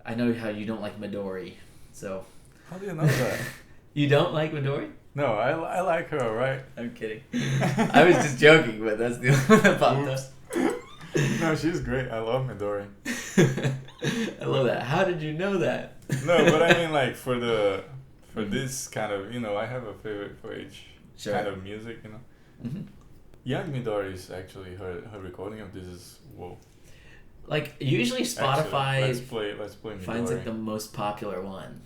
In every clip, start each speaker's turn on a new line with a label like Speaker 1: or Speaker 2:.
Speaker 1: I know how you don't like Midori, so.
Speaker 2: How do you know that?
Speaker 1: You don't like Midori?
Speaker 2: No, I like her, right?
Speaker 1: I'm kidding. I was just joking, but that's the one that popped up.
Speaker 2: No, she's great. I love Midori.
Speaker 1: I love that. How did you know that?
Speaker 2: No, but I mean, like, for this kind of, I have a favorite for each kind of music,
Speaker 1: Mm-hmm.
Speaker 2: Young Midori is actually her recording of this is whoa.
Speaker 1: Like, usually Spotify
Speaker 2: Actually, let's play Midori.
Speaker 1: finds like the most popular one.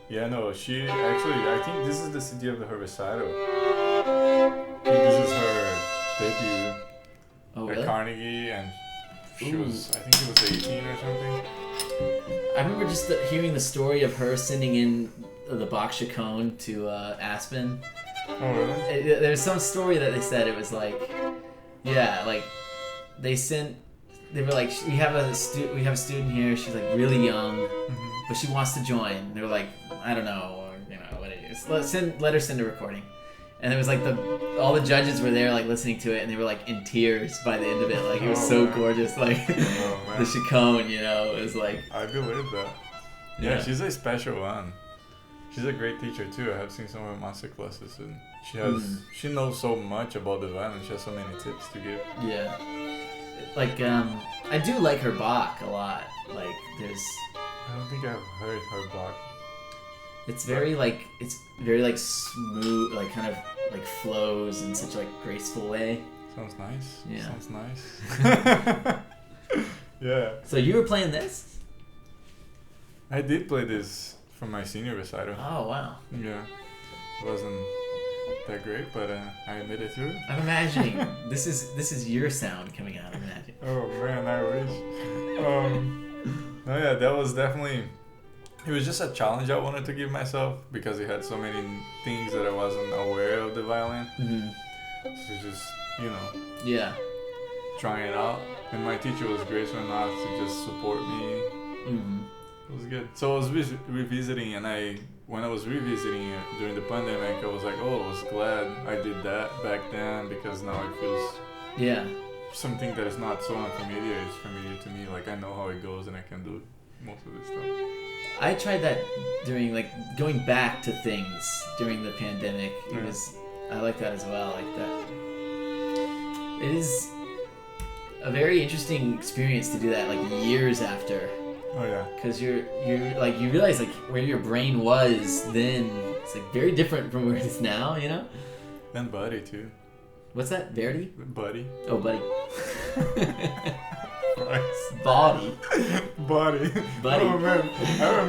Speaker 2: Yeah, no, she actually, I think this is the CD of her recital. I think this is her debut
Speaker 1: Really?
Speaker 2: at Carnegie, and she was, I think she was 18 or something.
Speaker 1: I remember just hearing the story of her sending in the Bach Chaconne to Aspen.
Speaker 2: Oh, really?
Speaker 1: There's some story that they said it was like, yeah, like they were like, we have a student here. She's like really young, but she wants to join. They were like, I don't know, what it is. Let her send a recording. And it was like all the judges were there like listening to it, and they were like in tears by the end of it. Like it was so gorgeous. Like the Chaconne, it was like.
Speaker 2: I believe that. Yeah, she's a special one. She's a great teacher too. I have seen some of her master classes, and she knows so much about the violin. She has so many tips to give.
Speaker 1: Yeah, like I do like her Bach a lot. Like
Speaker 2: I don't think I've heard her Bach.
Speaker 1: It's very smooth, like kind of like flows in such like graceful way.
Speaker 2: Sounds nice.
Speaker 1: Yeah.
Speaker 2: Sounds nice. Yeah.
Speaker 1: So you were playing this?
Speaker 2: I did play this for my senior recital.
Speaker 1: Oh wow.
Speaker 2: Yeah. It wasn't that great, but I made it through.
Speaker 1: I'm imagining this is your sound coming out. Imagine.
Speaker 2: Oh man, I wish. No, yeah, that was definitely. It was just a challenge I wanted to give myself because it had so many things that I wasn't aware of the violin.
Speaker 1: Mm-hmm.
Speaker 2: So just
Speaker 1: Yeah.
Speaker 2: trying it out, and my teacher was gracious enough to just support me.
Speaker 1: Mm-hmm.
Speaker 2: It was good. So I was revisiting, and when I was revisiting it during the pandemic, I was like, oh, I was glad I did that back then because now it feels something that is not so unfamiliar is familiar to me. Like I know how it goes, and I can do most of this stuff.
Speaker 1: I tried that during like going back to things during the pandemic. I like that as well. Like that. It is a very interesting experience to do that like years after.
Speaker 2: Oh yeah.
Speaker 1: Because you're like you realize like where your brain was then. It's like very different from where it is now.
Speaker 2: And Buddy too.
Speaker 1: What's that? Verdi?
Speaker 2: Buddy.
Speaker 1: Oh, Buddy.
Speaker 2: Body.
Speaker 1: Buddy.
Speaker 2: Oh man,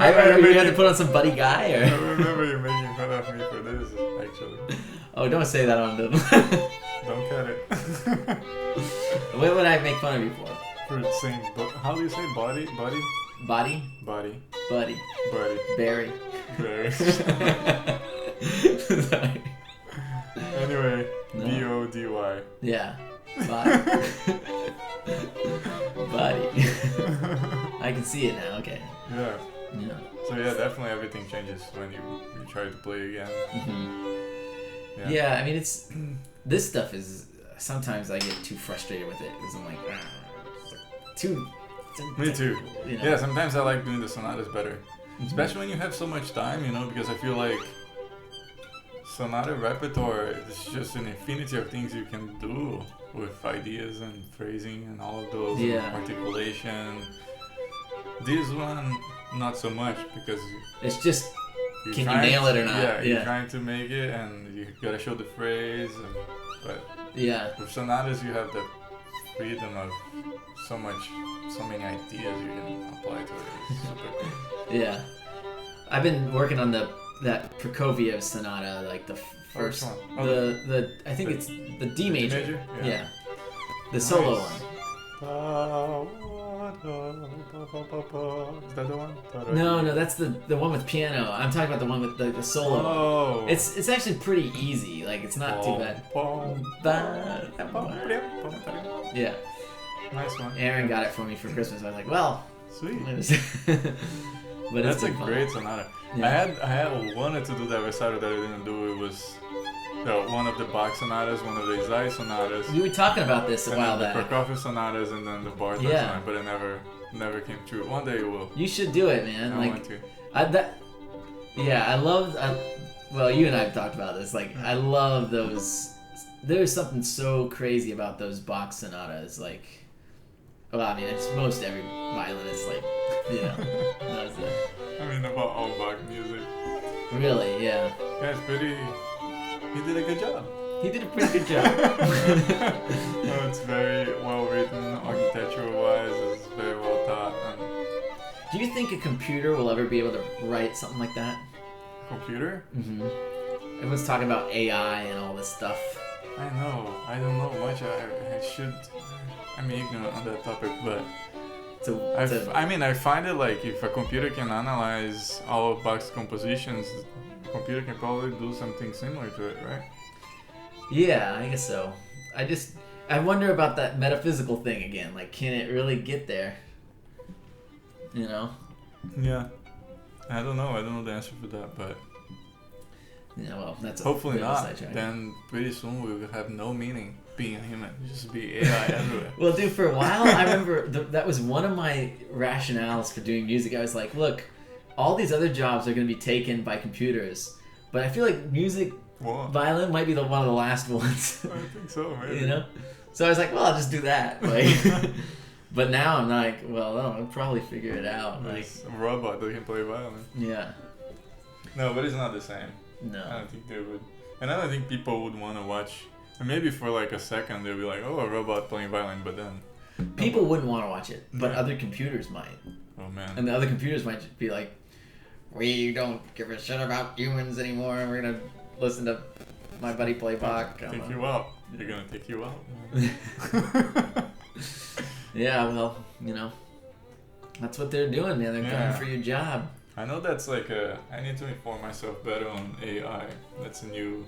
Speaker 2: I remember
Speaker 1: you had to put on some Buddy Guy, or?
Speaker 2: I remember you making fun of me for this, actually.
Speaker 1: Oh, don't say that on them.
Speaker 2: Don't cut it.
Speaker 1: What would I make fun of you for?
Speaker 2: For saying, how do you say body? Buddy?
Speaker 1: Body?
Speaker 2: Body.
Speaker 1: Buddy.
Speaker 2: Buddy.
Speaker 1: Barry.
Speaker 2: Barry.
Speaker 1: Sorry.
Speaker 2: Anyway, no. B-O-D-Y.
Speaker 1: Yeah. Body. Body. I can see it now, okay.
Speaker 2: Yeah.
Speaker 1: Yeah.
Speaker 2: So yeah, definitely everything changes when you try to play again.
Speaker 1: Mm-hmm. Yeah, I mean it's this stuff is sometimes I get too frustrated with it because I'm like too
Speaker 2: me too. Yeah, sometimes I like doing the sonatas better. Especially when you have so much time, because I feel like sonata repertoire is just an infinity of things you can do with ideas and phrasing and all of those, articulation. This one, not so much because
Speaker 1: it's just can you nail it or not?
Speaker 2: Yeah, you're trying to make it and you gotta show the phrase. But with sonatas, you have the freedom of so many ideas you can apply to it. It's super cool.
Speaker 1: Yeah, I've been working on that Prokofiev sonata, like the first, I think it's the D major.
Speaker 2: D major?
Speaker 1: Yeah. The solo one.
Speaker 2: Is that the one?
Speaker 1: No, that's the one with piano. I'm talking about the one with the solo.
Speaker 2: Oh.
Speaker 1: It's actually pretty easy. Like it's not too bad. Yeah.
Speaker 2: Nice one.
Speaker 1: Aaron got it for me for Christmas. I was like, well,
Speaker 2: sweet.
Speaker 1: But
Speaker 2: that's a great sonata. Yeah. I had wanted to do that recital that I didn't do. It was one of the Bach sonatas, one of the Isai sonatas.
Speaker 1: We were talking about this a
Speaker 2: and
Speaker 1: while
Speaker 2: then
Speaker 1: back.
Speaker 2: The Prokofiev sonatas, and then the Bartok sonata, but it never came true. One day it will.
Speaker 1: You should do it, man.
Speaker 2: I want to.
Speaker 1: Well, you and I have talked about this. Like, I love those. There's something so crazy about those Bach sonatas. Like, well, I mean, it's most every violinist, like, knows that.
Speaker 2: I mean, about all Bach music.
Speaker 1: Really, yeah.
Speaker 2: Yeah, it's pretty. He did a good job.
Speaker 1: He did a pretty good job.
Speaker 2: No, it's very well written, architectural-wise. It's very well thought. And
Speaker 1: do you think a computer will ever be able to write something like that?
Speaker 2: Computer?
Speaker 1: Mm-hmm. Everyone's talking about AI and all this stuff.
Speaker 2: I know. I don't know much. I'm ignorant on that topic, but I find it like if a computer can analyze all of Bach's compositions, the computer can probably do something similar to it, right?
Speaker 1: Yeah, I guess so. I wonder about that metaphysical thing again. Like, can it really get there? You know?
Speaker 2: Yeah. I don't know the answer for that, but
Speaker 1: yeah, well, that's
Speaker 2: hopefully not. Then pretty soon we will have no meaning being a human. Just be AI everywhere.
Speaker 1: Well, dude, for a while I remember that was one of my rationales for doing music. I was like, look, all these other jobs are going to be taken by computers, but I feel like music, violin might be one of the last ones.
Speaker 2: I think so, maybe.
Speaker 1: You know? So I was like, well, I'll just do that. Like, but now I'm like, well, I'll probably figure it out. Like
Speaker 2: a robot that can play violin.
Speaker 1: Yeah.
Speaker 2: No, but it's not the same.
Speaker 1: No.
Speaker 2: I don't think they would. And I don't think people would want to watch. And maybe for like a second they'll be like, oh, a robot playing violin, but then
Speaker 1: people wouldn't want to watch it, but other computers might.
Speaker 2: Oh man.
Speaker 1: And the other computers might be like, we don't give a shit about humans anymore. We're gonna listen to my buddy play Bach.
Speaker 2: Take you out. They're gonna take you out.
Speaker 1: Yeah, well, that's what they're doing, man. They're coming for your job.
Speaker 2: I know that's like I need to inform myself better on AI. That's a new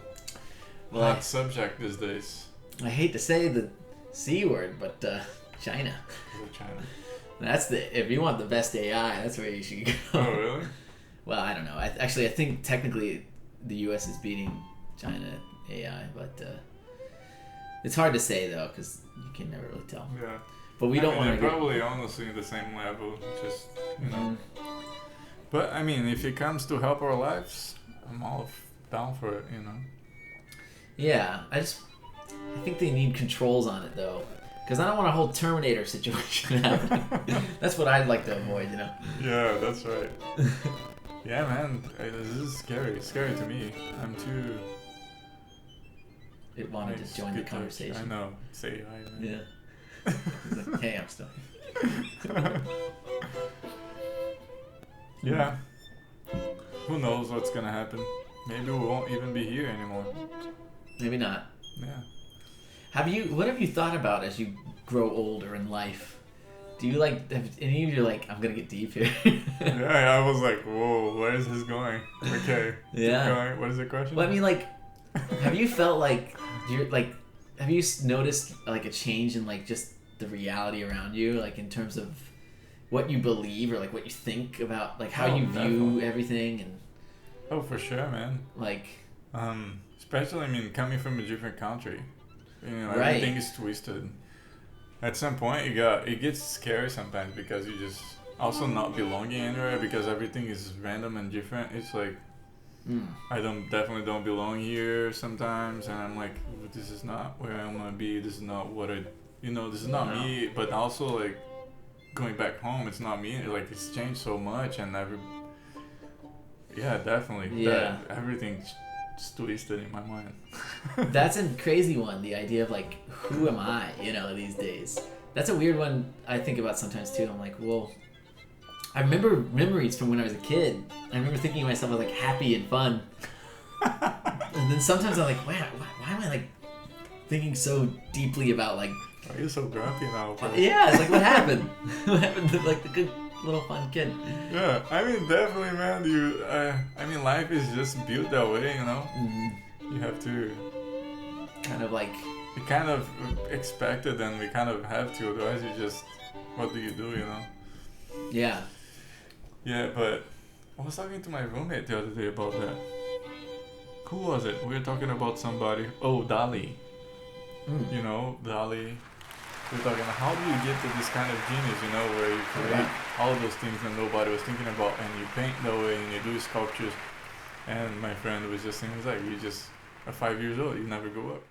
Speaker 2: hot subject these days.
Speaker 1: I hate to say the C word, but China.
Speaker 2: China.
Speaker 1: That's if you want the best AI, that's where you should go.
Speaker 2: Oh, really?
Speaker 1: Well, I don't know. I think technically the U.S. is beating China AI, but it's hard to say though because you can never really tell.
Speaker 2: Yeah.
Speaker 1: But we don't want to.
Speaker 2: They're probably honestly the same level, just But I mean, if it comes to help our lives, I'm all down for it,
Speaker 1: Yeah, I think they need controls on it though, because I don't want a whole Terminator situation happening. That's what I'd like to avoid,
Speaker 2: Yeah, that's right. Yeah, man, this is scary. It's scary to me. I'm too.
Speaker 1: It wanted to join the conversation.
Speaker 2: I know. Say hi, man.
Speaker 1: Yeah. He's like, hey, I'm still here.
Speaker 2: Yeah. Who knows what's gonna happen? Maybe we won't even be here anymore.
Speaker 1: Maybe not.
Speaker 2: Yeah.
Speaker 1: What have you thought about as you grow older in life? Do you have any of you I'm gonna get deep here?
Speaker 2: Yeah, I was like, whoa, where is this going? Okay.
Speaker 1: Yeah.
Speaker 2: Keep going. What is the question?
Speaker 1: Well, I mean, have you felt have you noticed a change in just the reality around you, in terms of what you believe or what you think about how you view
Speaker 2: definitely.
Speaker 1: everything and
Speaker 2: Oh, for sure, man. Especially coming from a different country,
Speaker 1: right.
Speaker 2: Everything is twisted. At some point, it gets scary sometimes because you just also not belonging anywhere because everything is random and different. It's like I definitely don't belong here sometimes, and I'm like, this is not where I want to be. This is not what this is not me. But also going back home, it's not me. It's changed so much, and definitely.
Speaker 1: Yeah.
Speaker 2: Everything's twisted in my mind.
Speaker 1: That's a crazy one. The idea of who am I? These days. That's a weird one. I think about sometimes too. I'm like, well, I remember memories from when I was a kid. I remember thinking of myself as happy and fun. And then sometimes I'm like, wow, why am I thinking so deeply about
Speaker 2: Why are you so grumpy now?
Speaker 1: Yeah, it's what happened? What happened to the good little fun kid?
Speaker 2: Yeah, definitely, man. Life is just built that way,
Speaker 1: Mm-hmm.
Speaker 2: You have to we kind of expect it, and we kind of have to. Otherwise, what do you do?
Speaker 1: Yeah.
Speaker 2: Yeah, but I was talking to my roommate the other day about that. Who was it? We were talking about somebody. Oh, Dali. You know, Dali. We're talking, how do you get to this kind of genius, you know, where you create all those things that nobody was thinking about, and you paint that way, and you do sculptures. And my friend was just saying, he's like, you just are 5 years old, you never grow up.